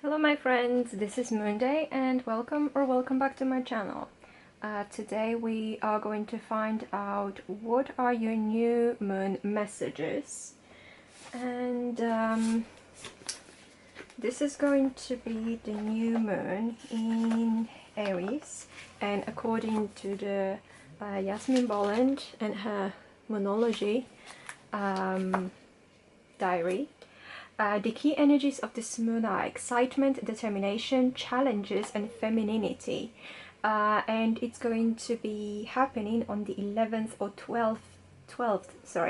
Hello my friends, this is Moonday and welcome back to my channel. Today we are going to find out what are your new moon messages, and this is going to be the new moon in Aries, and according to the Yasmin Bolland and her Moonology diary, the key energies of this moon are excitement, determination, challenges and femininity, and it's going to be happening on the 11th or 12th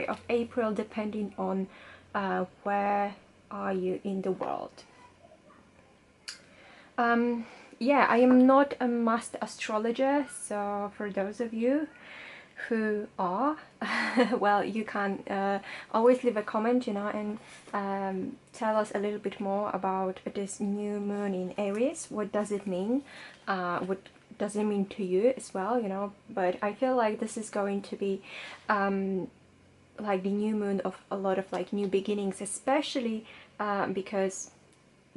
of April, depending on where are you in the world. Yeah, I am not a master astrologer, so for those of you who are well, you can always leave a comment, and tell us a little bit more about this new moon in Aries. What does it mean? What does it mean to you as well, but I feel like this is going to be like the new moon of a lot of like new beginnings, especially because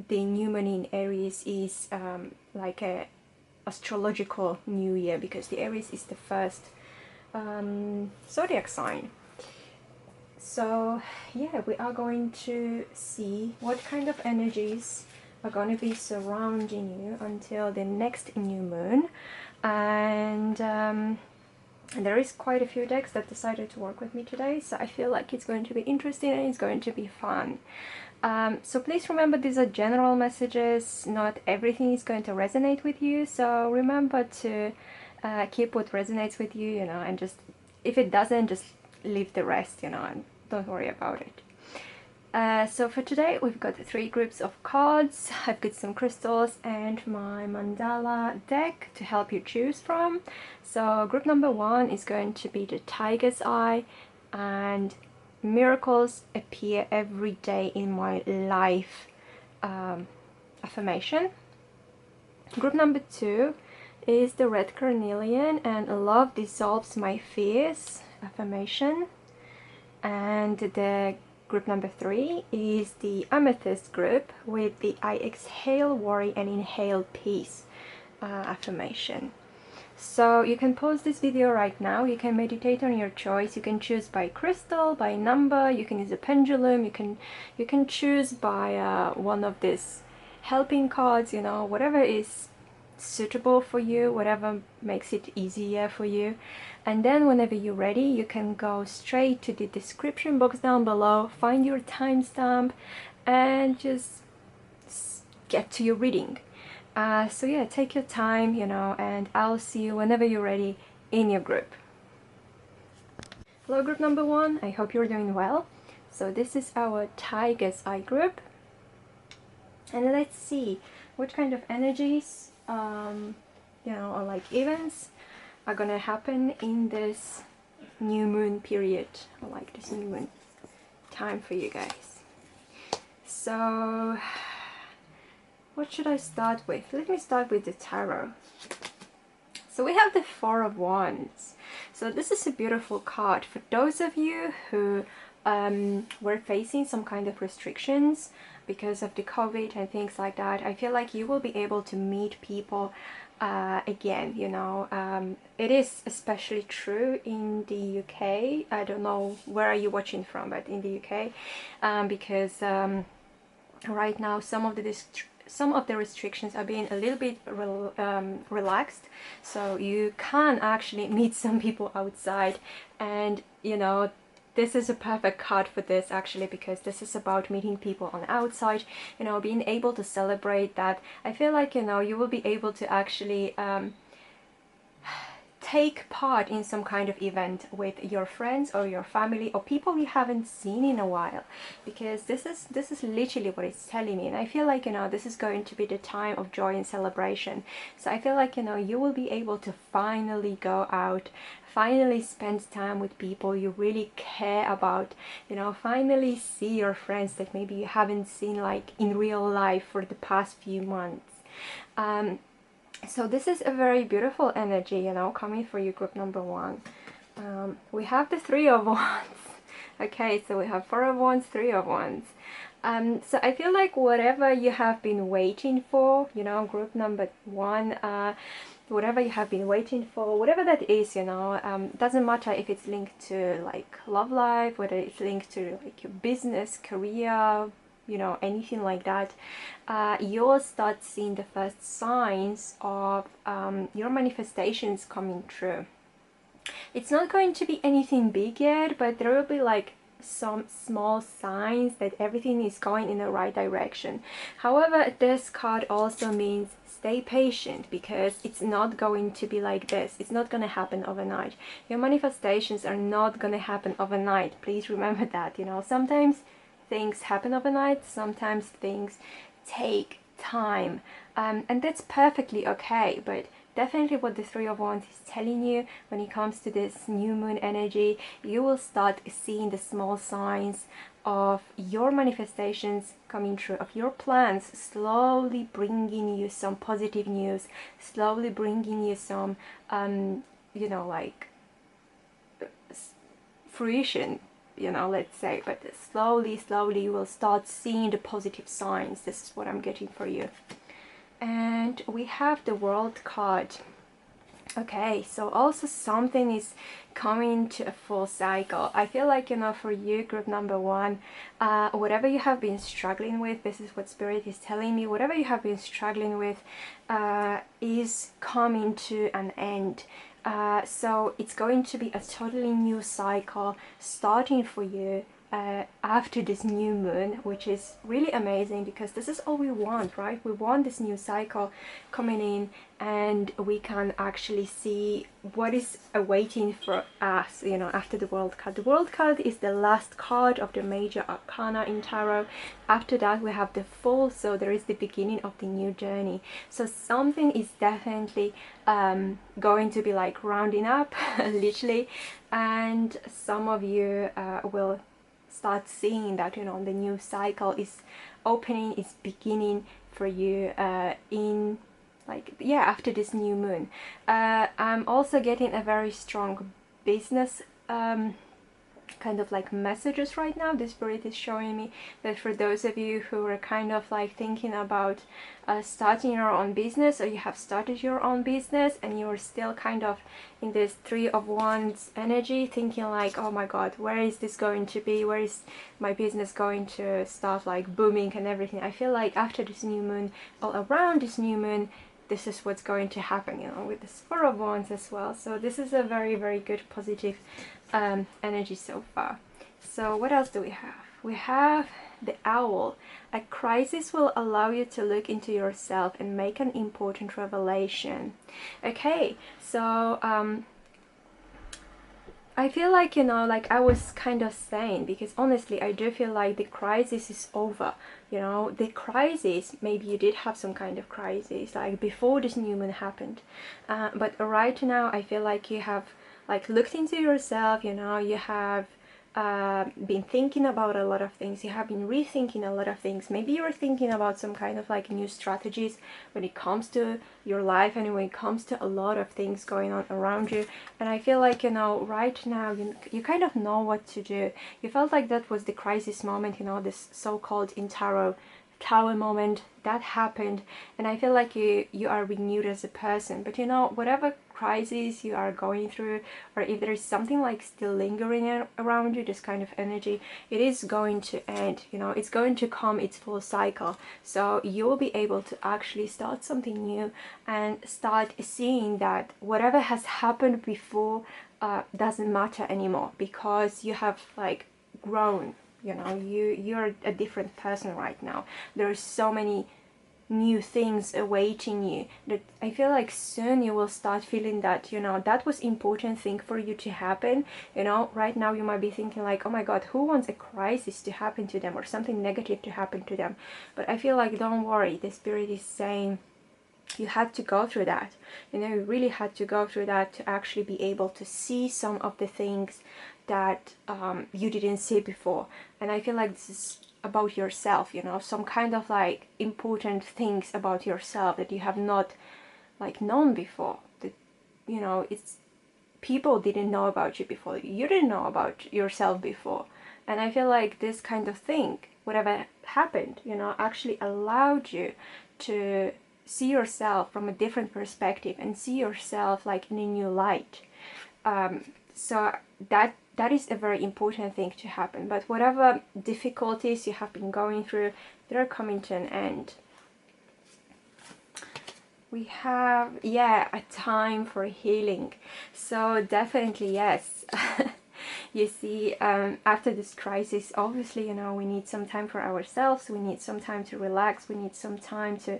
the new moon in Aries is like a astrological new year, because the Aries is the first zodiac sign. So yeah, we are going to see what kind of energies are going to be surrounding you until the next new moon, and there is quite a few decks that decided to work with me today, so I feel like it's going to be interesting and it's going to be fun. So please remember, these are general messages, not everything is going to resonate with you, so remember to keep what resonates with you, and just, if it doesn't, just leave the rest, and don't worry about it. So for today we've got 3 groups of cards. I've got some crystals and my mandala deck to help you choose from. So group number 1 is going to be the Tiger's Eye, and miracles appear every day in my life affirmation. Group number 2 is the Red Carnelian, and love dissolves my fears affirmation. And the group number 3 is the Amethyst group with the I exhale worry and inhale peace affirmation. So you can pause this video right now, you can meditate on your choice, you can choose by crystal, by number, you can use a pendulum, you can choose by one of these helping cards, whatever is suitable for you, whatever makes it easier for you. And then whenever you're ready, you can go straight to the description box down below, find your timestamp and just get to your reading. So yeah, take your time, and I'll see you whenever you're ready in your group. Hello group number 1, I hope you're doing well. So this is our Tiger's Eye group, and let's see what kind of energies or like events are gonna happen in this new moon period, or like this new moon time for you guys. So what should I start with? Let me start with the tarot. So we have the 4 of Wands. So this is a beautiful card for those of you who were facing some kind of restrictions because of the COVID and things like that. I feel like you will be able to meet people again, it is especially true in the UK. I don't know where are you watching from, but in the UK, because right now some of the restrictions are being a little bit relaxed, so you can actually meet some people outside, and this is a perfect card for this actually, because this is about meeting people on the outside, being able to celebrate that. I feel like you will be able to actually take part in some kind of event with your friends or your family or people you haven't seen in a while, because this is literally what it's telling me. And I feel like this is going to be the time of joy and celebration. So I feel like you will be able to finally go out, finally spend time with people you really care about, finally see your friends that maybe you haven't seen like in real life for the past few months. So this is a very beautiful energy, coming for you, group number 1. We have the 3 of Wands. Okay, so we have 4 of Wands, 3 of Wands. So I feel like whatever you have been waiting for, you know, group number one, whatever you have been waiting for, whatever that is, you know, doesn't matter if it's linked to like love life, whether it's linked to like your business, career, you know, anything like that, you'll start seeing the first signs of your manifestations coming true. It's not going to be anything big yet, but there will be like some small signs that everything is going in the right direction. However, this card also means stay patient, because it's not going to be like this. It's not going to happen overnight. Your manifestations are not going to happen overnight. Please remember that, you know, sometimes things happen overnight, sometimes things take time, and that's perfectly okay. But definitely what the Three of Wands is telling you when it comes to this new moon energy, you will start seeing the small signs of your manifestations coming true, of your plans slowly bringing you some positive news, slowly bringing you some, you know, like fruition, you know, let's say. But slowly you will start seeing the positive signs. This is what I'm getting for you. And we have the World card. Okay, so also something is coming to a full cycle. I feel like, you know, for you, group number one, whatever you have been struggling with, this is what Spirit is telling me, whatever you have been struggling with is coming to an end. So it's going to be a totally new cycle starting for you after this new moon, which is really amazing, because this is all we want, right? We want this new cycle coming in, and we can actually see what is awaiting for us, you know, after the World card. The World card is the last card of the major arcana in tarot. After that we have the Fool, so there is the beginning of the new journey. So something is definitely going to be like rounding up literally, and some of you will start seeing that, you know, the new cycle is opening, is beginning for you in like, yeah, after this new moon. I'm also getting a very strong business kind of like messages right now. The Spirit is showing me that for those of you who are kind of like thinking about starting your own business, or you have started your own business and you're still kind of in this Three of Wands energy, thinking like, oh my god, where is this going to be, where is my business going to start like booming and everything. I feel like after this new moon, all around this new moon, this is what's going to happen, you know, with the Four of Wands as well. So this is a very, very good positive energy so far. So what else do we have? We have the Owl. A crisis will allow you to look into yourself and make an important revelation. Okay, so I feel like, you know, like I was kind of saying, because honestly I do feel like the crisis is over. You know, the crisis, maybe you did have some kind of crisis like before this new moon happened, but right now I feel like you have like looked into yourself, you know, you have been thinking about a lot of things, you have been rethinking a lot of things. Maybe you're thinking about some kind of like new strategies when it comes to your life and when it comes to a lot of things going on around you. And I feel like, you know, right now you kind of know what to do. You felt like that was the crisis moment, you know, this so-called in tarot Tower moment that happened, and I feel like you are renewed as a person. But you know, whatever crisis you are going through, or if there is something like still lingering around you, this kind of energy, it is going to end, you know, it's going to come its full cycle. So you will be able to actually start something new and start seeing that whatever has happened before doesn't matter anymore, because you have like grown. You know, you're a different person right now. There are so many new things awaiting you that I feel like soon you will start feeling that, you know, that was important thing for you to happen. You know, right now you might be thinking like, oh my god, who wants a crisis to happen to them or something negative to happen to them? But I feel like, don't worry, the Spirit is saying you had to go through that. You know, you really had to go through that to actually be able to see some of the things that you didn't see before. And I feel like this is about yourself, you know, some kind of like important things about yourself that you have not like known before, that, you know, it's people didn't know about you before, you didn't know about yourself before. And I feel like this kind of thing, whatever happened, you know, actually allowed you to see yourself from a different perspective and see yourself like in a new light. So that is a very important thing to happen. But whatever difficulties you have been going through, they're coming to an end. We have, yeah, a time for healing. So definitely, yes. You see, after this crisis, obviously, you know, we need some time for ourselves. We need some time to relax. We need some time to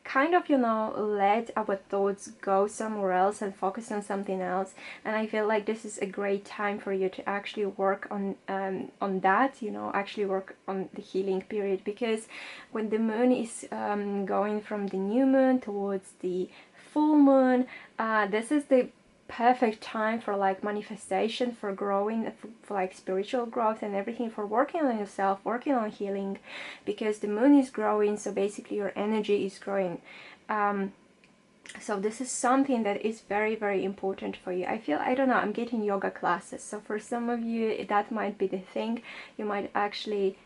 kind of, you know, let our thoughts go somewhere else and focus on something else. And I feel like this is a great time for you to actually work on that, you know, actually work on the healing period, because when the moon is going from the new moon towards the full moon, this is the perfect time for like manifestation, for growing, for like spiritual growth and everything, for working on yourself, working on healing, because the moon is growing, so basically your energy is growing. So this is something that is very, very important for you. I feel, I don't know, I'm getting yoga classes, so for some of you that might be the thing. You might actually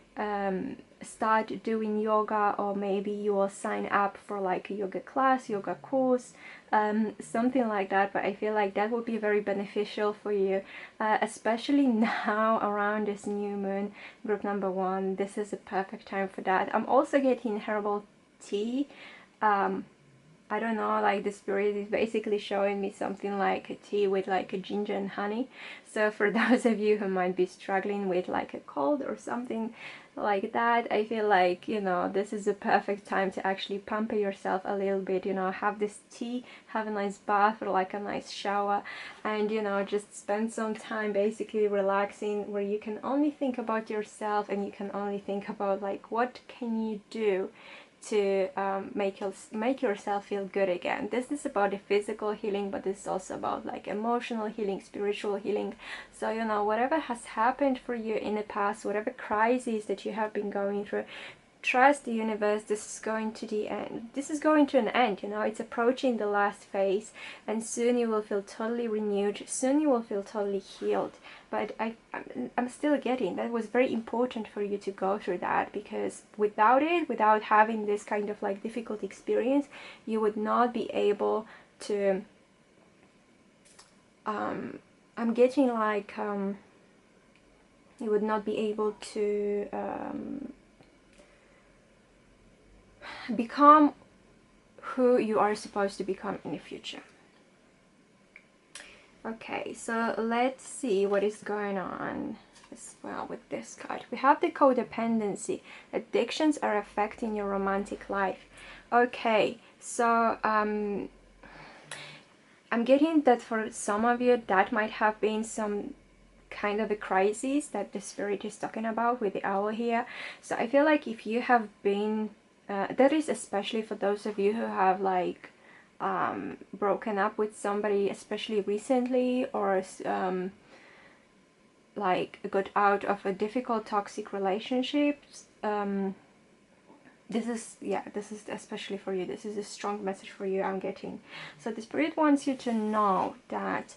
start doing yoga, or maybe you will sign up for like a yoga class, yoga course, something like that. But I feel like that would be very beneficial for you, especially now around this new moon, group number 1. This is a perfect time for that. I'm also getting herbal tea. I don't know, like the spirit is basically showing me something like a tea with like a ginger and honey. So for those of you who might be struggling with like a cold or something like that, I feel like, you know, this is a perfect time to actually pamper yourself a little bit, you know, have this tea, have a nice bath or like a nice shower, and, you know, just spend some time basically relaxing, where you can only think about yourself and you can only think about like what can you do to make yourself feel good again. This is about the physical healing, but this is also about like emotional healing, spiritual healing. So, you know, whatever has happened for you in the past, whatever crises that you have been going through, trust the universe. This is going to the end. This is going to an end, you know, it's approaching the last phase, and soon you will feel totally renewed, soon you will feel totally healed. But I'm still getting that was very important for you to go through that, because without it, without having this kind of like difficult experience, you would not be able to I'm getting like you would not be able to become who you are supposed to become in the future. Okay, so let's see what is going on as well with this card. We have the codependency. Addictions are affecting your romantic life. Okay, so I'm getting that for some of you that might have been some kind of a crisis that the spirit is talking about with the owl here. So I feel like if you have been that is especially for those of you who have like broken up with somebody, especially recently, or like got out of a difficult toxic relationship. This is especially for you. This is a strong message for you, I'm getting. So the spirit wants you to know that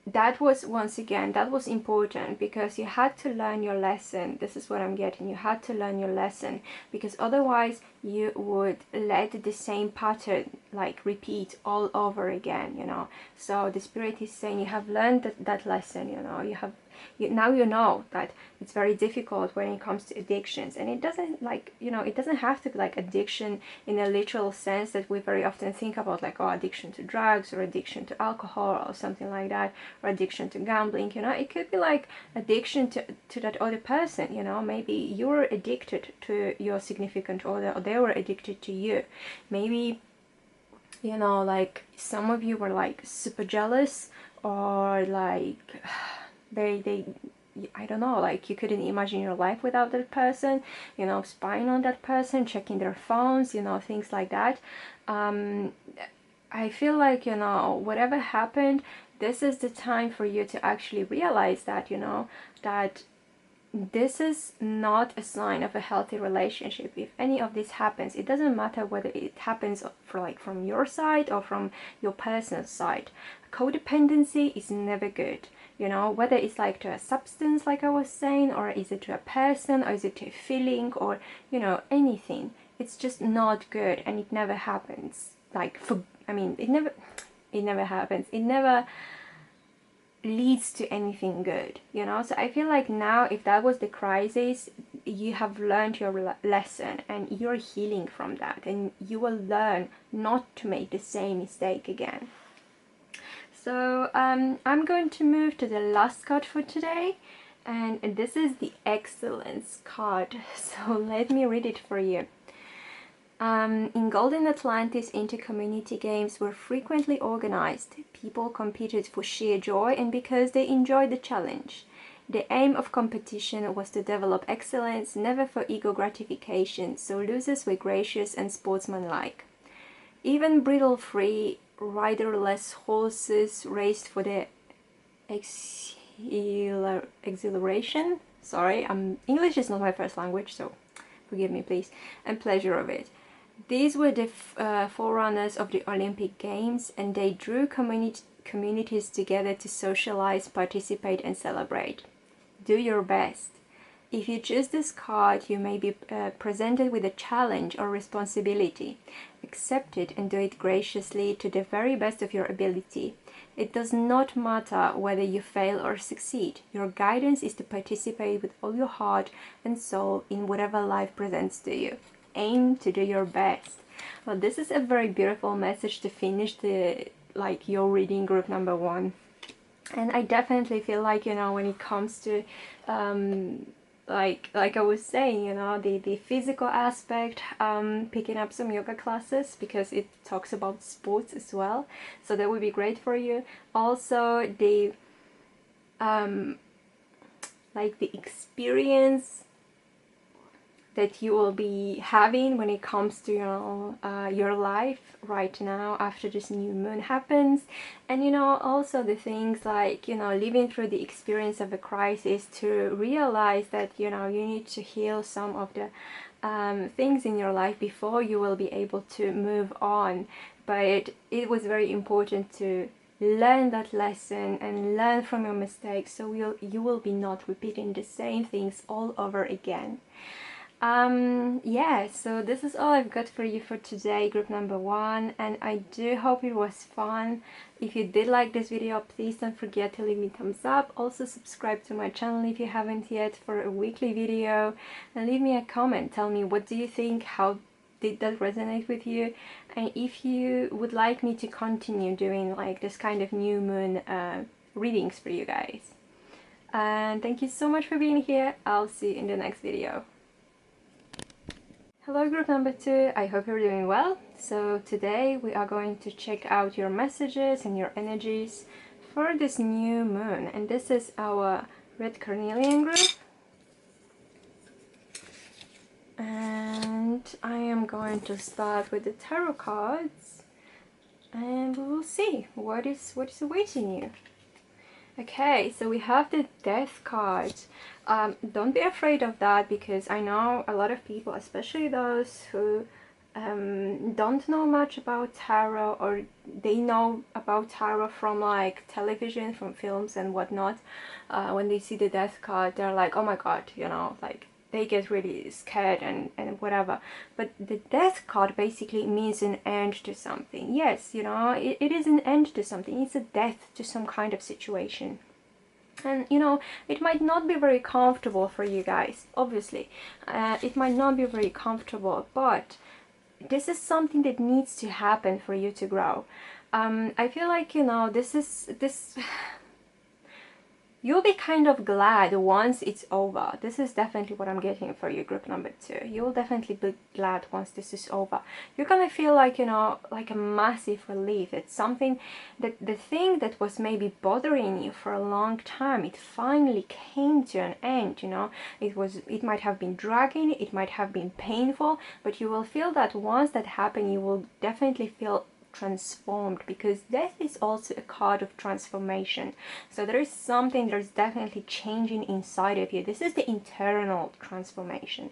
that was, once again, that was important, because you had to learn your lesson. This is what I'm getting. You had to learn your lesson, because otherwise you would let the same pattern like repeat all over again, you know. So the spirit is saying you have learned that lesson, you know. Now you know that it's very difficult when it comes to addictions, and it doesn't, like, you know, it doesn't have to be like addiction in a literal sense that we very often think about, like, oh, addiction to drugs or addiction to alcohol or something like that, or addiction to gambling, you know. It could be like addiction to that other person, you know. Maybe you were addicted to your significant other, or they were addicted to you. Maybe, you know, like some of you were like super jealous, or like they I don't know, like you couldn't imagine your life without that person, you know, spying on that person, checking their phones, you know, things like that. I feel like, you know, whatever happened, this is the time for you to actually realize that, you know, that this is not a sign of a healthy relationship. If any of this happens, it doesn't matter whether it happens from your side or from your person's side. Codependency is never good. you know, whether it's like to a substance, like I was saying, or is it to a person, or is it to a feeling, or, you know, anything. It's just not good, and it never happens. Like, I mean, it never happens. It never leads to anything good, you know. So I feel like now, if that was the crisis, you have learned your lesson and you're healing from that, and you will learn not to make the same mistake again. So I'm going to move to the last card for today, and this is the Excellence card. So let me read it for you. In Golden Atlantis, inter-community games were frequently organized. People competed for sheer joy and because they enjoyed the challenge. The aim of competition was to develop excellence, never for ego gratification, so losers were gracious and sportsmanlike. Even bridle-free, riderless horses raced for the exhilaration. Sorry, English is not my first language, so forgive me please, and pleasure of it. These were the forerunners of the Olympic Games, and they drew communities together to socialize, participate, and celebrate. Do your best. If you choose this card, you may be presented with a challenge or responsibility. Accept it and do it graciously to the very best of your ability. It does not matter whether you fail or succeed. Your guidance is to participate with all your heart and soul in whatever life presents to you. Aim to do your best. Well, this is a very beautiful message to finish your reading, group number 1. And I definitely feel like, you know, when it comes to like I was saying, you know, the physical aspect, picking up some yoga classes, because it talks about sports as well, so that would be great for you. Also the like the experience that you will be having when it comes to, you know, your life right now after this new moon happens. And, you know, also the things like, you know, living through the experience of a crisis to realize that, you know, you need to heal some of the things in your life before you will be able to move on. But it was very important to learn that lesson and learn from your mistakes, so you will be not repeating the same things all over again. Yeah, so this is all I've got for you for today, group number 1, and I do hope it was fun. If you did like this video, please don't forget to leave me a thumbs up. Also subscribe to my channel if you haven't yet for a weekly video, and leave me a comment. Tell me, what do you think? How did that resonate with you? And if you would like me to continue doing like this kind of new moon readings for you guys. And thank you so much for being here. I'll see you in the next video. Hello group number 2, I hope you're doing well. So today we are going to check out your messages and your energies for this new moon, and this is our Red Carnelian group. And I am going to start with the tarot cards, and we will see what is awaiting you. Okay, so we have the Death card. Don't be afraid of that, because I know a lot of people, especially those who don't know much about tarot, or they know about tarot from like television, from films and whatnot. When they see the Death card, they're like, oh my god, you know, like they get really scared and whatever. But the Death card basically means an end to something. Yes, you know, it is an end to something. It's a death to some kind of situation. And, you know, it might not be very comfortable for you guys, obviously. It might not be very comfortable, but this is something that needs to happen for you to grow. I feel like, you know, you'll be kind of glad once it's over. This is definitely what I'm getting for you, group number 2. You'll definitely be glad once this is over. You're gonna feel like, you know, like a massive relief. It's something that the thing that was maybe bothering you for a long time, it finally came to an end, you know. It might have been dragging, it might have been painful, but you will feel that once that happened, you will definitely feel transformed, because death is also a card of transformation. So there is something that is definitely changing inside of you. This is the internal transformation,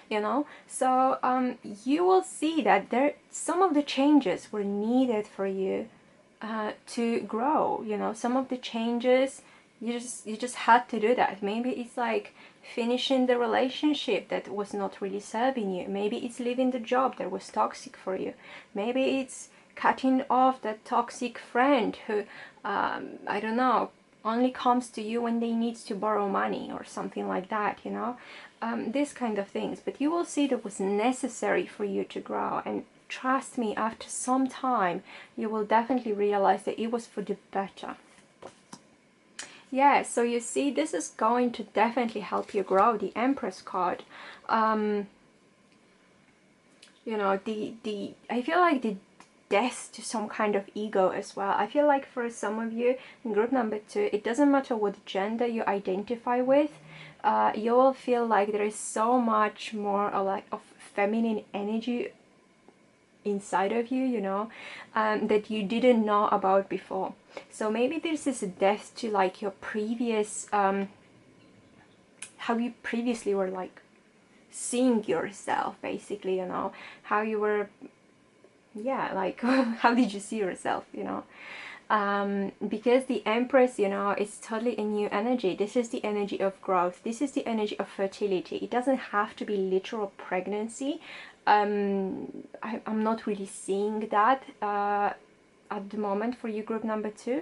you know. So you will see that some of the changes were needed for you to grow. You know, some of the changes, you just had to do that. Maybe it's like finishing the relationship that was not really serving you. Maybe it's leaving the job that was toxic for you. Maybe it's cutting off that toxic friend who, I don't know, only comes to you when they need to borrow money or something like that, you know, these kind of things. But you will see that was necessary for you to grow, and trust me, after some time you will definitely realize that it was for the better. Yeah, so you see, this is going to definitely help you grow, the Empress card. You know, I feel like the death to some kind of ego as well. I feel like for some of you in group number 2, it doesn't matter what gender you identify with, you will feel like there is so much more of feminine energy inside of you, you know, that you didn't know about before. So maybe this is a death to like your previous, how you previously were like seeing yourself, basically, you know, how you were, yeah, like how did you see yourself, you know, because the Empress, you know, is totally a new energy. This is the energy of growth. This is the energy of fertility. It doesn't have to be literal pregnancy. I'm not really seeing that at the moment for you, group number 2.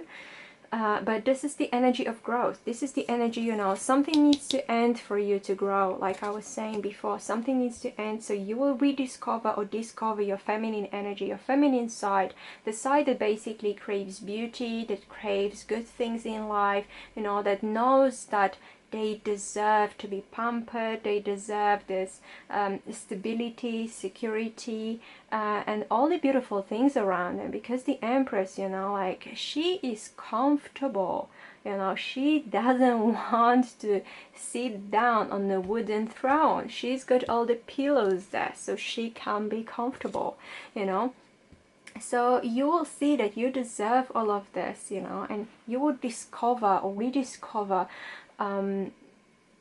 But this is the energy of growth. This is the energy, you know, something needs to end for you to grow. Like I was saying before, something needs to end, so you will rediscover or discover your feminine energy, your feminine side, the side that basically craves beauty, that craves good things in life, you know, that knows that they deserve to be pampered, they deserve this stability, security, and all the beautiful things around them. Because the Empress, you know, like, she is comfortable, you know, she doesn't want to sit down on the wooden throne. She's got all the pillows there, so she can be comfortable, you know. So you will see that you deserve all of this, you know, and you will discover or rediscover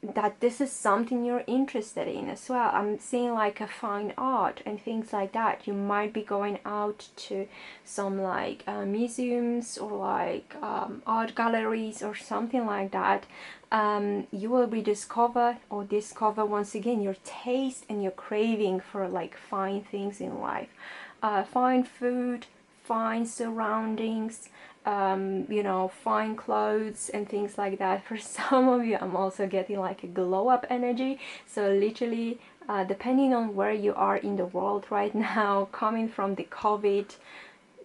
that this is something you're interested in as well. I'm seeing like a fine art and things like that. You might be going out to some like museums or like art galleries or something like that. You will rediscover or discover once again your taste and your craving for like fine things in life, fine food, fine surroundings, you know, fine clothes and things like that. For some of you, I'm also getting like a glow up energy. So literally, depending on where you are in the world right now, coming from the COVID,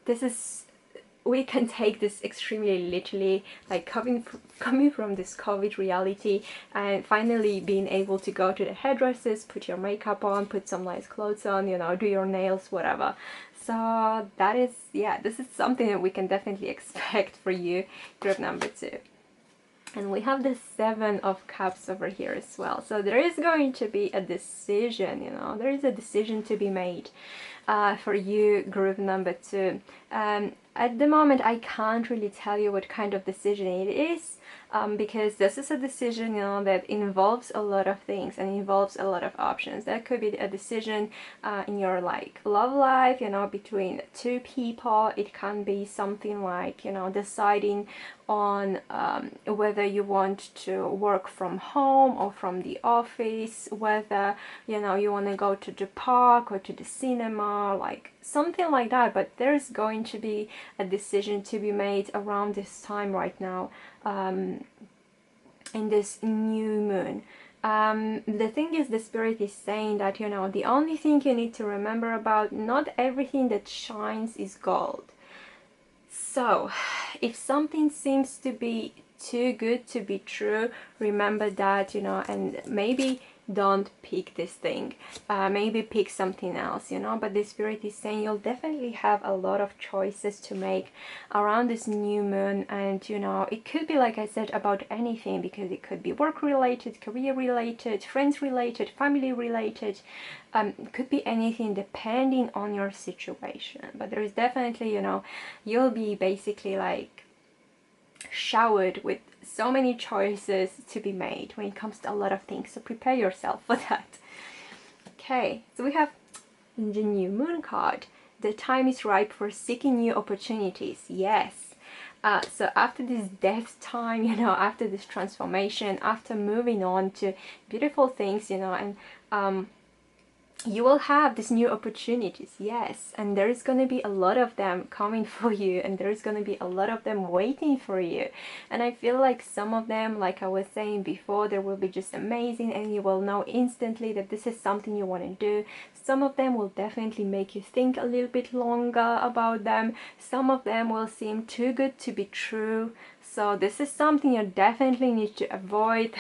this is, we can take this extremely literally, like coming from this COVID reality and finally being able to go to the hairdressers, put your makeup on, put some nice clothes on, you know, do your nails, whatever. So that is, yeah, this is something that we can definitely expect for you, group number 2. And we have the 7 of Cups over here as well. So there is going to be a decision, you know, there is a decision to be made for you, group number 2. At the moment, I can't really tell you what kind of decision it is, because this is a decision, you know, that involves a lot of things and involves a lot of options. That could be a decision in your like love life, you know, between 2 people. It can be something like, you know, deciding on whether you want to work from home or from the office, whether, you know, you want to go to the park or to the cinema, like something like that. But there's going to be a decision to be made around this time right now, in this new moon. The thing is, the spirit is saying that, you know, the only thing you need to remember about, not everything that shines is gold. So if something seems to be too good to be true, remember that, you know, and maybe don't pick this thing, maybe pick something else, you know. But the spirit is saying you'll definitely have a lot of choices to make around this new moon. And, you know, it could be, like I said, about anything, because it could be work related, career related, friends related, family related. It could be anything depending on your situation. But there is definitely, you know, you'll be basically like showered with so many choices to be made when it comes to a lot of things, so prepare yourself for that. Okay, so we have the new moon card, the time is ripe for seeking new opportunities. Yes. So after this death time, you know, after this transformation, after moving on to beautiful things, you know, and you will have these new opportunities, yes, and there is going to be a lot of them coming for you, and there is going to be a lot of them waiting for you. And I feel like some of them, like I was saying before, they will be just amazing and you will know instantly that this is something you want to do. Some of them will definitely make you think a little bit longer about them. Some of them will seem too good to be true. So this is something you definitely need to avoid.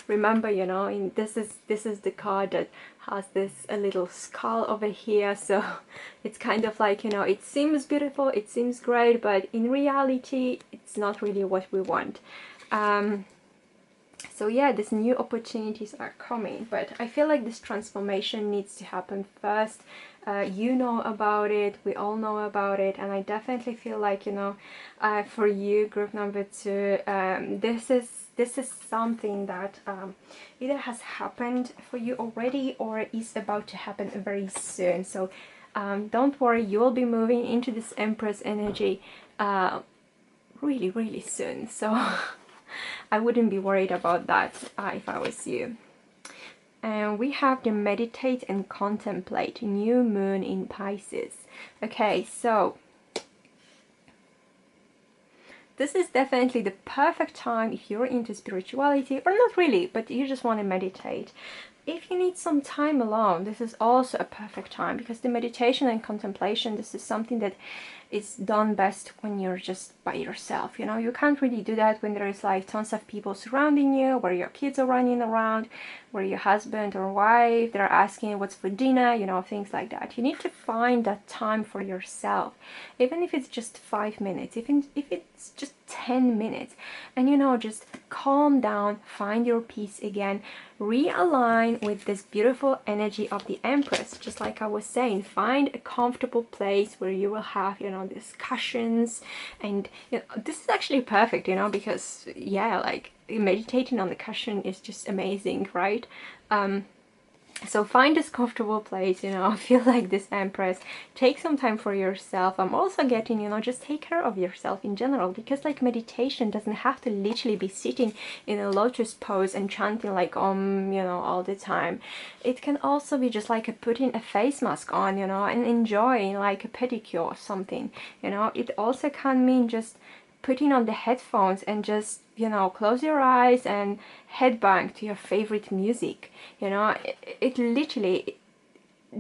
Remember, you know, this is the card that has this a little skull over here, so it's kind of like, you know, it seems beautiful, it seems great, but in reality it's not really what we want. So yeah, these new opportunities are coming, but I feel like this transformation needs to happen first. You know about it, we all know about it, and I definitely feel like, you know, for you, group number 2, this is something that either has happened for you already or is about to happen very soon. So don't worry, you will be moving into this Empress energy really, really soon. So I wouldn't be worried about that if I was you. And we have the meditate and contemplate, new moon in Pisces. Okay, so this is definitely the perfect time if you're into spirituality, or not really, but you just want to meditate. If you need some time alone, this is also a perfect time, because the meditation and contemplation, this is something that is done best when you're just by yourself. You know, you can't really do that when there is like tons of people surrounding you, where your kids are running around, where your husband or wife, they're asking what's for dinner, you know, things like that. You need to find that time for yourself, even if it's just 5 minutes, even if it's just 10 minutes, and, you know, just calm down, find your peace again, realign with this beautiful energy of the Empress. Just like I was saying, find a comfortable place where you will have, you know, discussions, and, you know, this is actually perfect, you know, because yeah, like meditating on the cushion is just amazing, right? So find this comfortable place, you know, feel like this Empress, take some time for yourself. I'm also getting, you know, just take care of yourself in general, because like meditation doesn't have to literally be sitting in a lotus pose and chanting like you know, all the time. It can also be just like putting a face mask on, you know, and enjoying like a pedicure or something, you know. It also can mean just putting on the headphones and just, you know, close your eyes and headbang to your favorite music. You know, it literally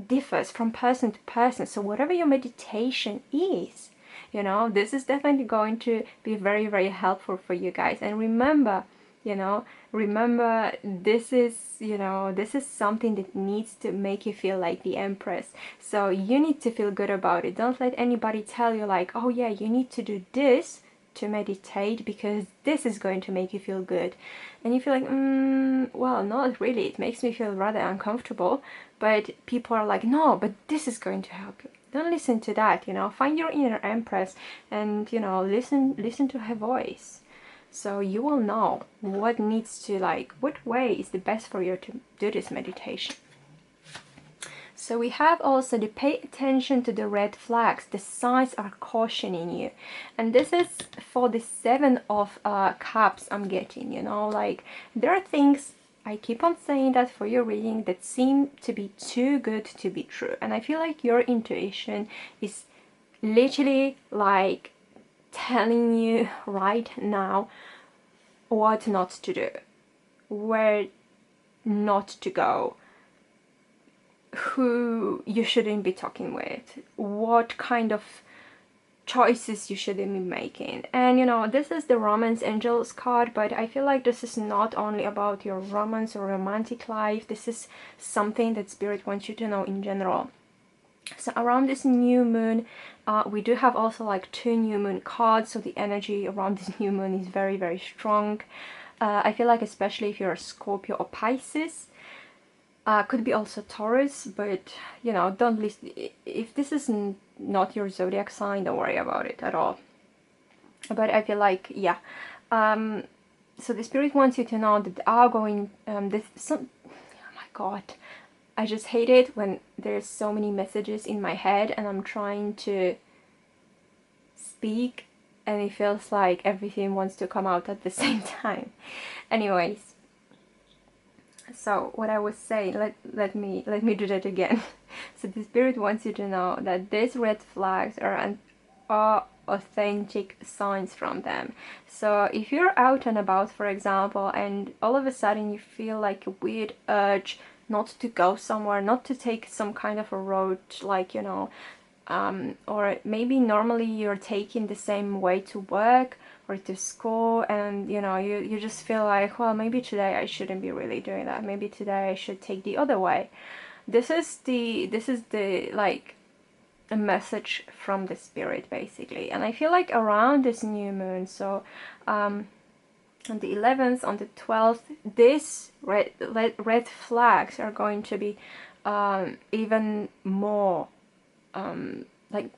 differs from person to person. So whatever your meditation is, you know, this is definitely going to be very, very helpful for you guys. And remember, you know, remember, this is, you know, this is something that needs to make you feel like the Empress. So you need to feel good about it. Don't let anybody tell you like, oh yeah, you need to do this to meditate because this is going to make you feel good. And you feel like, well, not really, it makes me feel rather uncomfortable. But people are like, no, but this is going to help you. Don't listen to that, you know. Find your inner Empress and, you know, listen to her voice. So you will know what needs to, like, what way is the best for you to do this meditation. So we have also to pay attention to the red flags. The signs are cautioning you. And this is for the 7 of Cups I'm getting, you know, like there are things, I keep on saying that for your reading, that seem to be too good to be true. And I feel like your intuition is literally like telling you right now what not to do, where not to go, who you shouldn't be talking with, what kind of choices you shouldn't be making. And, you know, this is the Romance Angels card, but I feel like this is not only about your romance or romantic life. This is something that Spirit wants you to know in general. So around this new moon, we do have also like 2 new moon cards, so the energy around this new moon is very, very strong. I feel like especially if you're a Scorpio or Pisces, could be also Taurus, but, you know, don't listen. If this is not your zodiac sign, don't worry about it at all. But I feel like, yeah. So the Spirit wants you to know that they are going, oh my god, I just hate it when there's so many messages in my head and I'm trying to speak and it feels like everything wants to come out at the same time. Anyways, so what I was saying, let me do that again. So the spirit wants you to know that these red flags are authentic signs from them. So if you're out and about, for example, and all of a sudden you feel like a weird urge not to go somewhere, not to take some kind of a road, like, you know, or maybe normally you're taking the same way to work or to school, and you know, you just feel like, well, maybe today I shouldn't be really doing that, maybe today I should take the other way. This is the like a message from the spirit, basically. And I feel like around this new moon, so on the 11th, on the 12th, these red flags are going to be even more like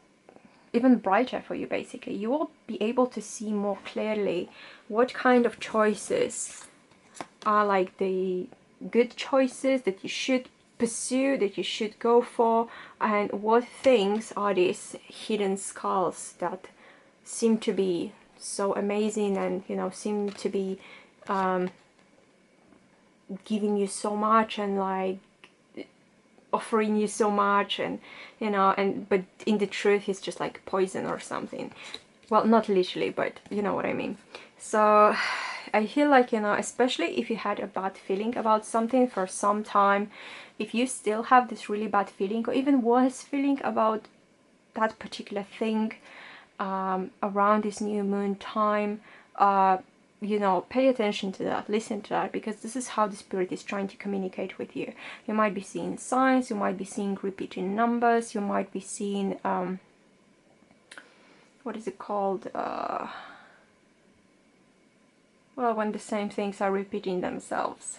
even brighter for you. Basically, you will be able to see more clearly what kind of choices are like the good choices that you should pursue, that you should go for, and what things are these hidden skulls that seem to be so amazing and, you know, seem to be giving you so much and like offering you so much, and you know, and but in the truth it's just like poison or something. Well, not literally, but you know what I mean. So I feel like, you know, especially if you had a bad feeling about something for some time, if you still have this really bad feeling or even worse feeling about that particular thing around this new moon time, you know, pay attention to that, listen to that, because this is how the spirit is trying to communicate with you. You might be seeing signs, you might be seeing repeating numbers, you might be seeing what is it called, well, when the same things are repeating themselves.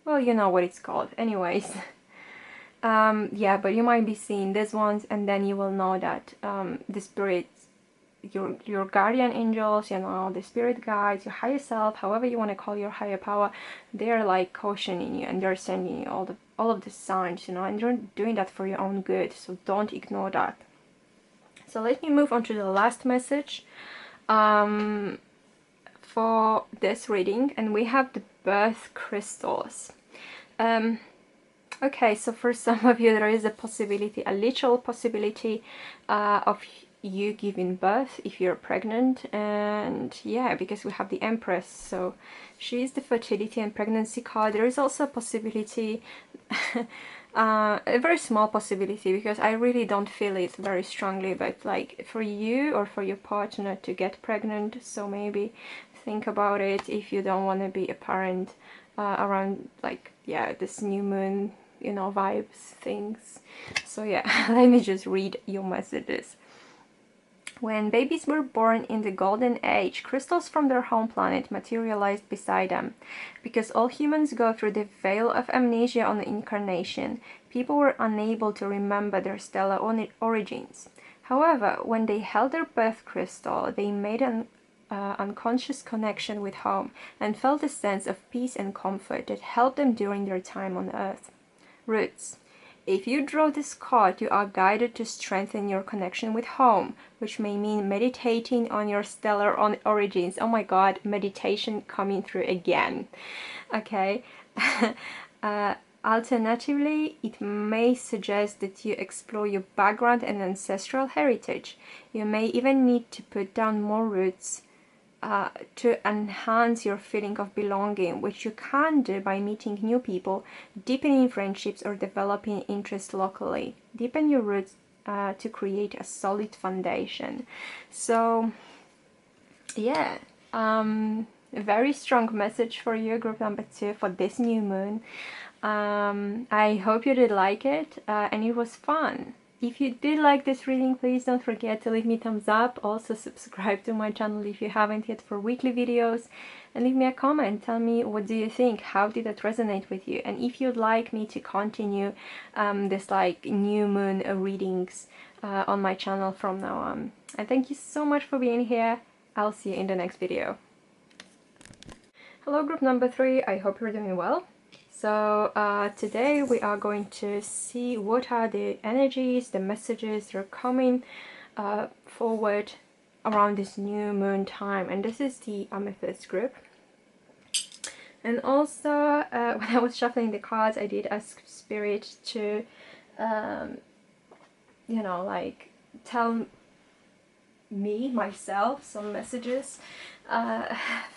Well, you know what it's called. Anyways, yeah, but you might be seeing these ones, and then you will know that the spirits, your guardian angels, you know, the spirit guides, your higher self, however you want to call your higher power, they're like cautioning you and they're sending you all of the signs, you know, and you're doing that for your own good, so don't ignore that. So let me move on to the last message for this reading, and we have the birth crystals. Okay, so for some of you there is a possibility, a literal possibility of you giving birth if you're pregnant. And yeah, because we have the Empress, so she is the fertility and pregnancy card. There is also a possibility a very small possibility, because I really don't feel it very strongly, but like for you or for your partner to get pregnant. So maybe think about it if you don't want to be a parent around, like, yeah, this new moon, you know, vibes, things. So yeah, let me just read your messages. When babies were born in the Golden Age, crystals from their home planet materialized beside them. Because all humans go through the veil of amnesia on incarnation, people were unable to remember their stellar origins. However, when they held their birth crystal, they made an unconscious connection with home and felt a sense of peace and comfort that helped them during their time on Earth. Roots. If you draw this card, you are guided to strengthen your connection with home, which may mean meditating on your stellar origins. Oh my god, meditation coming through again. Okay. Alternatively, it may suggest that you explore your background and ancestral heritage. You may even need to put down more roots to enhance your feeling of belonging, which you can do by meeting new people, deepening friendships, or developing interests locally. Deepen your roots to create a solid foundation. So yeah, a very strong message for you, group number 2, for this new moon. I hope you did like it and it was fun. If you did like this reading, please don't forget to leave me a thumbs up. Also subscribe to my channel if you haven't yet for weekly videos, and leave me a comment. Tell me, what do you think? How did that resonate with you? And if you'd like me to continue this like new moon readings on my channel from now on. And thank you so much for being here. I'll see you in the next video. Hello, group number 3. I hope you're doing well. So today we are going to see what are the energies, the messages that are coming forward around this new moon time. And this is the Amethyst group. And also when I was shuffling the cards, I did ask Spirit to you know, like tell me, myself, some messages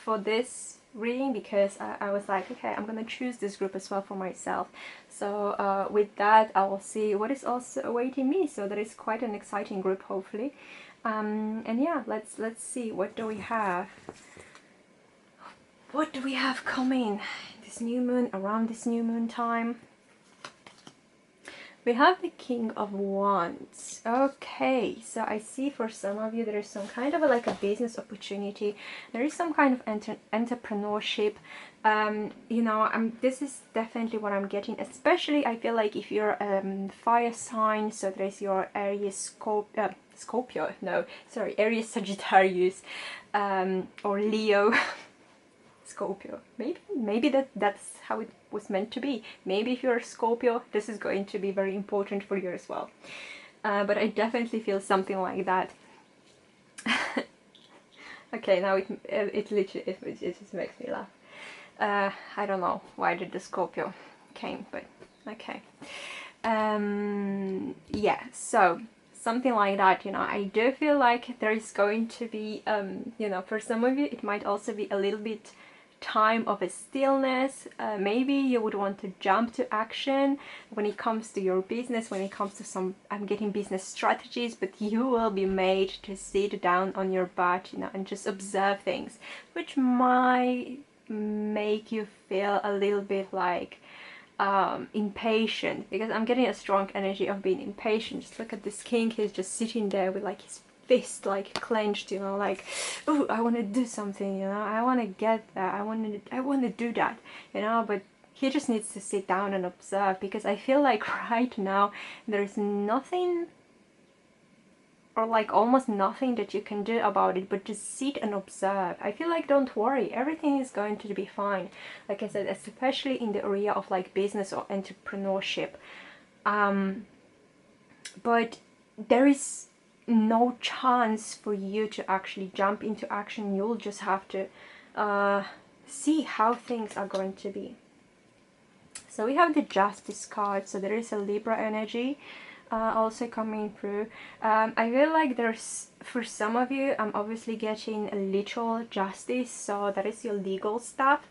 for this reading, because I was like, okay, I'm gonna choose this group as well for myself. So with that, I will see what is also awaiting me. So that is quite an exciting group, hopefully. And yeah, let's see, what do we have? What do we have coming this new moon, around this new moon time? We have the King of Wands. Okay, so I see for some of you there is some kind of like a business opportunity. There is some kind of entrepreneurship. You know, this is definitely what I'm getting. Especially, I feel like if you're fire sign, so there is your Aries, Scorpio. No, sorry, Aries, Sagittarius, or Leo. Scorpio. Maybe that's how it was meant to be. Maybe if you're a Scorpio, this is going to be very important for you as well. But I definitely feel something like that. Okay, now it literally it just makes me laugh. I don't know why did the Scorpio came, but okay. Yeah, so something like that, you know. I do feel like there is going to be you know, for some of you it might also be a little bit time of a stillness. Maybe you would want to jump to action when it comes to your business, when it comes to some, I'm getting business strategies, but you will be made to sit down on your butt, you know, and just observe things, which might make you feel a little bit like impatient, because I'm getting a strong energy of being impatient. Just look at this king, he's just sitting there with like his fist like clenched, you know, like, oh, I want to do something, you know, I want to get that, I want to do that, you know, but he just needs to sit down and observe, because I feel like right now there's nothing, or like almost nothing that you can do about it, but just sit and observe. I feel like don't worry, everything is going to be fine. Like I said, especially in the area of like business or entrepreneurship. But there is no chance for you to actually jump into action. You'll just have to see how things are going to be. So we have the Justice card, so there is a Libra energy also coming through. I feel like there's, for some of you, I'm obviously getting a literal justice, so that is your legal stuff.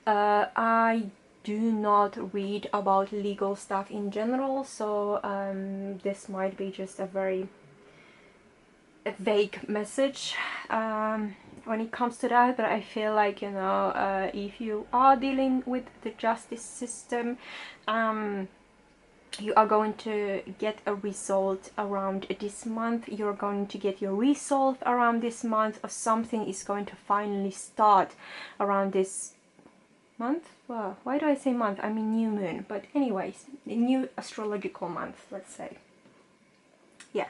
I do not read about legal stuff in general, so this might be just a very vague message when it comes to that. But I feel like, you know, if you are dealing with the justice system, you are going to get a result around this month. You're going to get your resolve around this month, or something is going to finally start around this month. Well, why do I say month? I mean new moon, but anyways, the new astrological month, let's say. Yeah.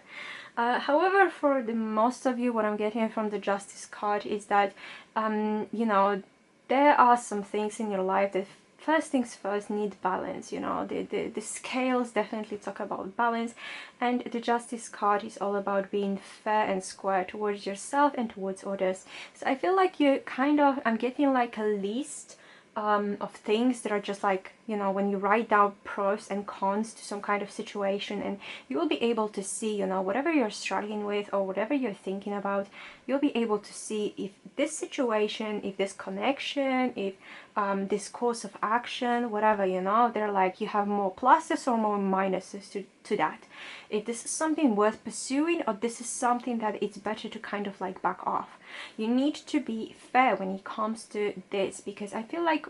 However, for the most of you, what I'm getting from the Justice card is that, you know, there are some things in your life that, first things first, need balance. You know, the scales definitely talk about balance, and the Justice card is all about being fair and square towards yourself and towards others. So I feel like you kind of, I'm getting like a list of things that are just like, you know, when you write down pros and cons to some kind of situation, and you will be able to see, you know, whatever you're struggling with or whatever you're thinking about, you'll be able to see if this situation, if this connection, if this course of action, whatever, you know, they're like, you have more pluses or more minuses to that. If this is something worth pursuing, or this is something that it's better to kind of like back off. You need to be fair when it comes to this, because I feel like,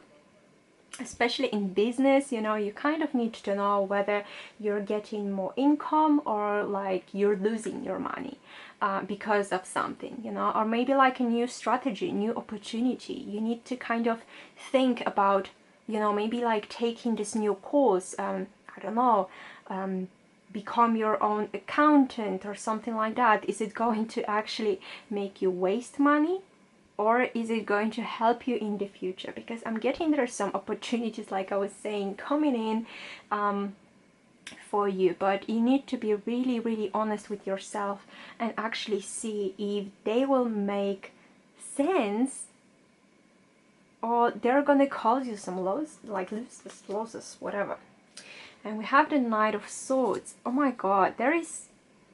especially in business, you know, you kind of need to know whether you're getting more income or like you're losing your money because of something, you know, or maybe like a new strategy, new opportunity. You need to kind of think about, you know, maybe like taking this new course, I don't know, become your own accountant or something like that. Is it going to actually make you waste money? or is it going to help you in the future? Because I'm getting there are some opportunities, like I was saying, coming in for you, but you need to be really, really honest with yourself and actually see if they will make sense, or they're gonna cause you some losses, whatever. And we have the Knight of Swords. Oh my god, there is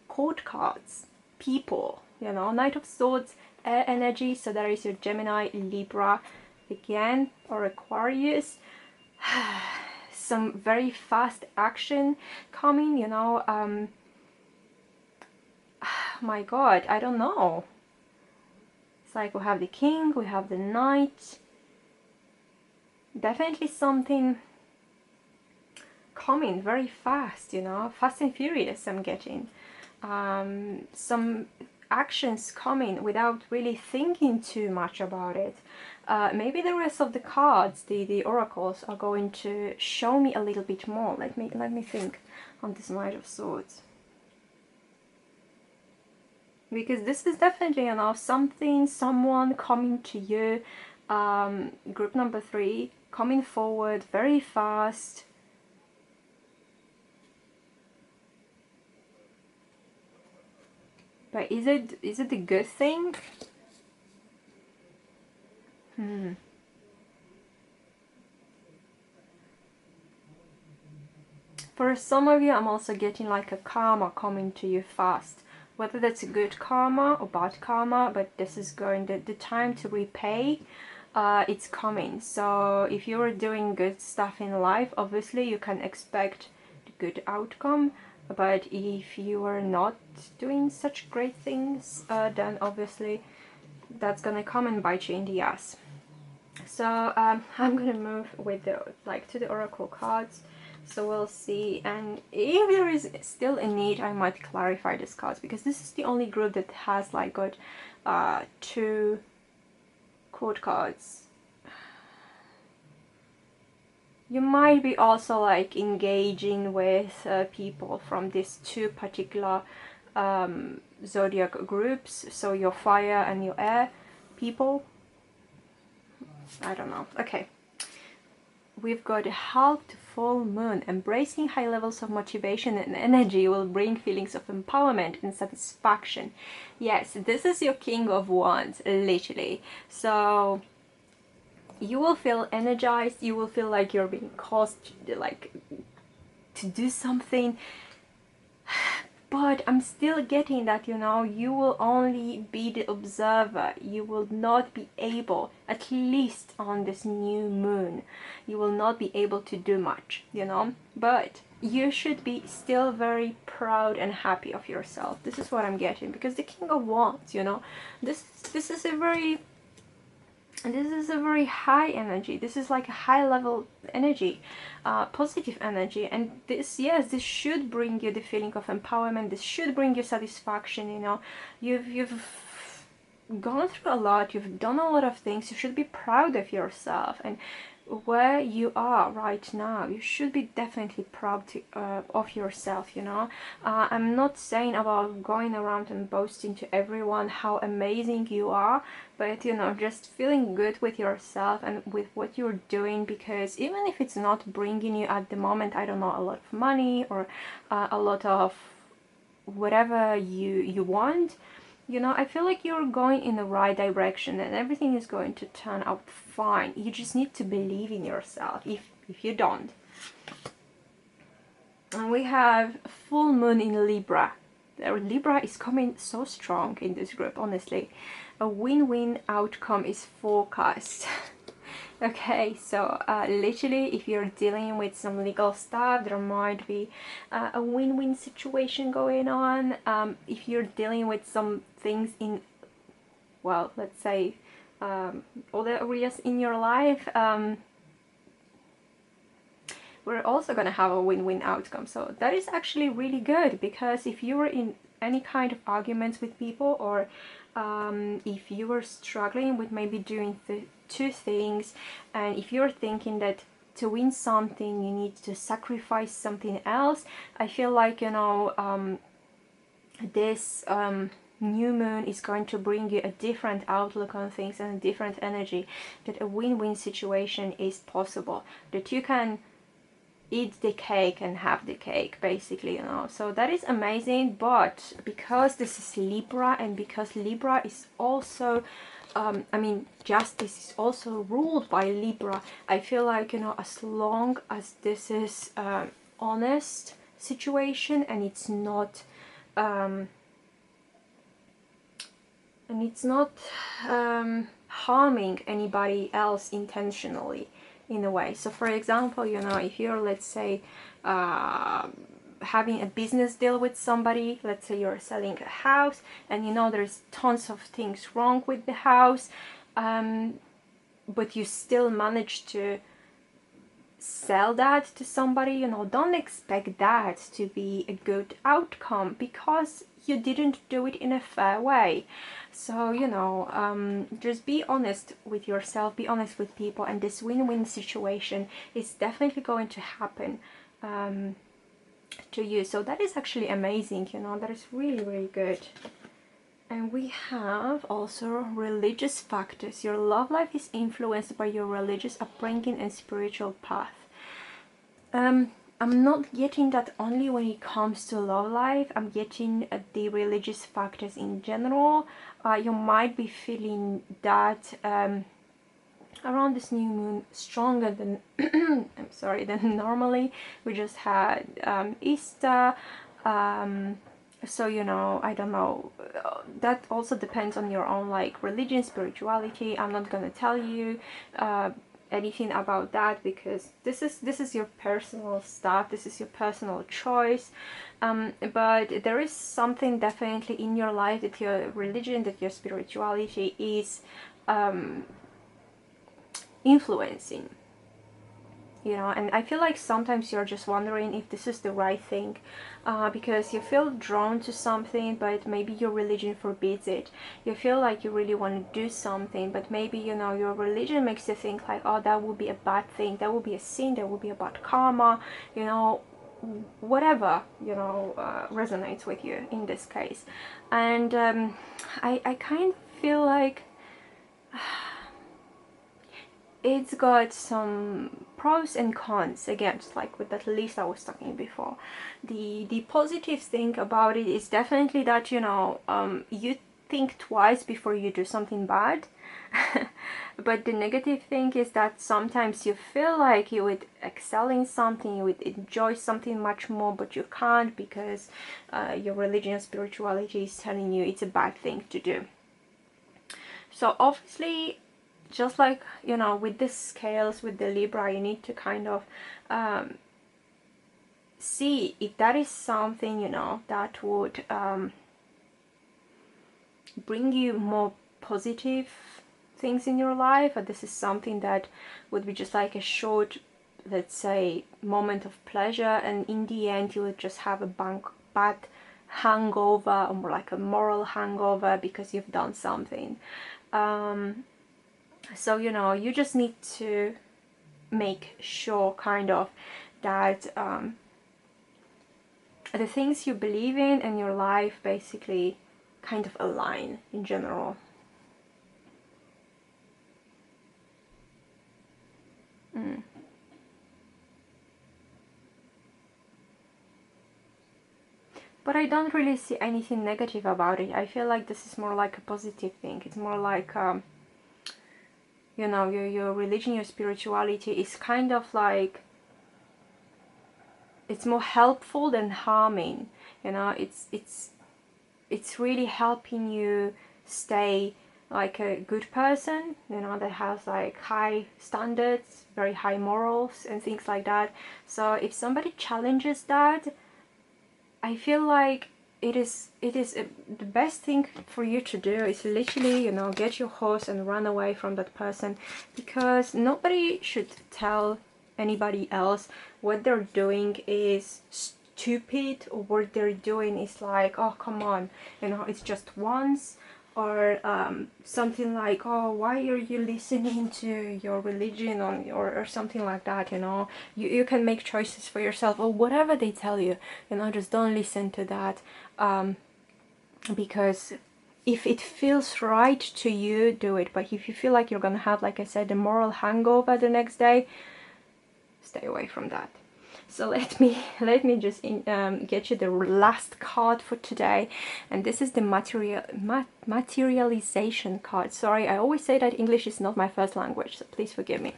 court cards, people, you know, Knight of Swords, air energy, so there is your Gemini, Libra again, or Aquarius. Some very fast action coming, you know. My god, I don't know. It's like we have the King, we have the Knight. Definitely something coming very fast, you know, fast and furious. I'm getting some actions coming without really thinking too much about it. Maybe the rest of the cards, the oracles, are going to show me a little bit more. Let me think on this Knight of Swords, because this is definitely, you know, someone coming to you. Group number 3 coming forward very fast. But is it a good thing? For some of you, I'm also getting like a karma coming to you fast. Whether that's a good karma or bad karma, but this is going, the time to repay, it's coming. So if you're doing good stuff in life, obviously you can expect the good outcome. But if you are not doing such great things, then obviously that's gonna come and bite you in the ass. So I'm gonna move with the to the oracle cards, so we'll see. And if there is still a need, I might clarify this cards, because this is the only group that has like got 2 court cards. You might be also like engaging with people from these 2 particular zodiac groups, so your fire and your air people. I don't know. Okay, we've got a halved full moon. Embracing high levels of motivation and energy will bring feelings of empowerment and satisfaction. Yes, this is your King of Wands, literally. So you will feel energized, you will feel like you're being caused to do something. But I'm still getting that, you know, you will only be the observer. You will not be able, at least on this new moon, you will not be able to do much, you know. But you should be still very proud and happy of yourself. This is what I'm getting, because the King of Wands, you know, this is a very high energy. This is like a high level energy, positive energy, and this, yes, this should bring you the feeling of empowerment. This should bring you satisfaction. You know, you've gone through a lot, you've done a lot of things. You should be proud of yourself, and where you are right now, you should be definitely proud of yourself, you know. I'm not saying about going around and boasting to everyone how amazing you are, but, you know, just feeling good with yourself and with what you're doing, because even if it's not bringing you at the moment, I don't know, a lot of money or a lot of whatever you want, you know, I feel like you're going in the right direction and everything is going to turn out fine. You just need to believe in yourself if you don't. And we have full moon in Libra. Libra is coming so strong in this group, honestly. A win-win outcome is forecast. Okay, so literally, if you're dealing with some legal stuff, there might be a win-win situation going on. If you're dealing with some things in, well, let's say other areas in your life, we're also gonna have a win-win outcome. So that is actually really good, because if you were in any kind of arguments with people, or if you were struggling with maybe doing 2 things, and if you're thinking that to win something you need to sacrifice something else, I feel like, you know, this new moon is going to bring you a different outlook on things and a different energy, that a win-win situation is possible, that you can eat the cake and have the cake, basically, you know. So that is amazing. But because this is Libra, and because Libra is also I mean, justice is also ruled by Libra, I feel like, you know, as long as this is honest situation, and it's not harming anybody else intentionally, in a way. So for example, you know, if you're, let's say, having a business deal with somebody, let's say you're selling a house, and you know there's tons of things wrong with the house, but you still manage to sell that to somebody, you know, don't expect that to be a good outcome, because you didn't do it in a fair way. So, you know, just be honest with yourself, be honest with people, and this win-win situation is definitely going to happen to you. So that is actually amazing, you know, that is really, really good. And we have also religious factors. Your love life is influenced by your religious upbringing and spiritual path. I'm not getting that only when it comes to love life. I'm getting the religious factors in general. You might be feeling that around this new moon stronger than I'm sorry, than normally. We just had Easter. So, you know, I don't know, that also depends on your own, like, religion, spirituality. I'm not gonna tell you anything about that, because this is your personal stuff, this is your personal choice. But there is something definitely in your life that your religion, that your spirituality is influencing, you know. And I feel like sometimes you're just wondering if this is the right thing, because you feel drawn to something, but maybe your religion forbids it. You feel like you really want to do something, but maybe, you know, your religion makes you think like, oh, that would be a bad thing, that would be a sin, that would be a bad karma, you know, whatever, you know, resonates with you in this case. And I kind of feel like it's got some pros and cons, again, just like with that list I was talking before. The positive thing about it is definitely that, you know, you think twice before you do something bad. But the negative thing is that sometimes you feel like you would excel in something, you would enjoy something much more, but you can't, because your religion and spirituality is telling you it's a bad thing to do. So obviously, just like, you know, with the scales, with the Libra, you need to kind of see if that is something, you know, that would bring you more positive things in your life, or this is something that would be just like a short, let's say, moment of pleasure, and in the end you would just have a bad hangover, or more like a moral hangover, because you've done something. So, you know, you just need to make sure kind of that the things you believe in and your life basically kind of align in general. But I don't really see anything negative about it. I feel like this is more like a positive thing. It's more like you know, your religion, your spirituality is kind of like, it's more helpful than harming, you know. It's really helping you stay like a good person, you know, that has like high standards, very high morals and things like that. So if somebody challenges that, I feel like it is the best thing for you to do is literally, you know, get your horse and run away from that person, because nobody should tell anybody else what they're doing is stupid, or what they're doing is like, oh, come on, you know, it's just once, or something like, oh, why are you listening to your religion, or something like that, you know. You can make choices for yourself, or whatever they tell you, you know, just don't listen to that, because if it feels right to you, do it. But if you feel like you're gonna have, like I said, a moral hangover the next day, stay away from that. So let me just get you the last card for today, and this is the materialization card. Sorry, I always say that English is not my first language, so please forgive me.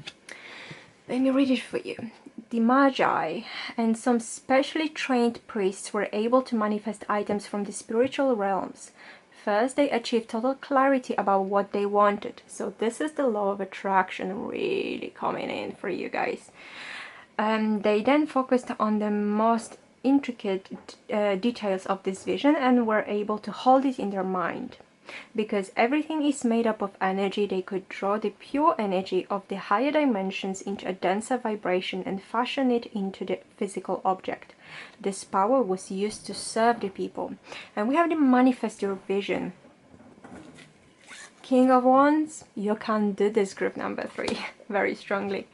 Let me read it for you. The Magi and some specially trained priests were able to manifest items from the spiritual realms. First, they achieved total clarity about what they wanted. So this is the law of attraction really coming in for you guys. They then focused on the most intricate details of this vision and were able to hold it in their mind. Because everything is made up of energy, they could draw the pure energy of the higher dimensions into a denser vibration and fashion it into the physical object. This power was used to serve the people. And we have the manifest your vision. King of Wands, you can do this, group number 3, very strongly.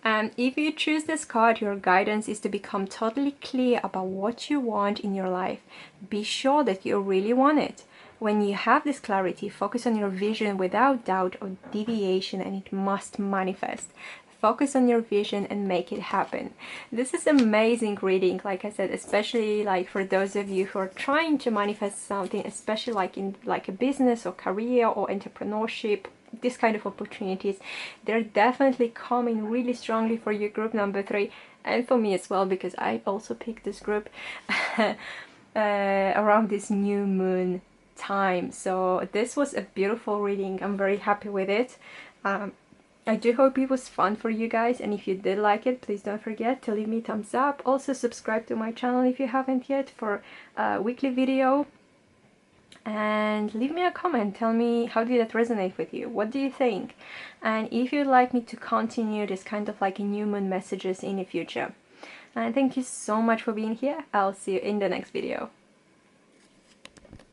And if you choose this card, your guidance is to become totally clear about what you want in your life. Be sure that you really want it. When you have this clarity, focus on your vision without doubt or deviation, and it must manifest. Focus on your vision and make it happen. This is amazing reading, like I said, especially like for those of you who are trying to manifest something, especially like in like a business or career or entrepreneurship. This kind of opportunities, they're definitely coming really strongly for you, group number 3, and for me as well, because I also picked this group around this new moon time. So this was a beautiful reading. I'm very happy with it. I do hope it was fun for you guys, and if you did like it, please don't forget to leave me a thumbs up. Also subscribe to my channel if you haven't yet for a weekly video, and leave me a comment. Tell me, how did that resonate with you? What do you think? And if you'd like me to continue this kind of like new moon messages in the future. And thank you so much for being here. I'll see you in the next video.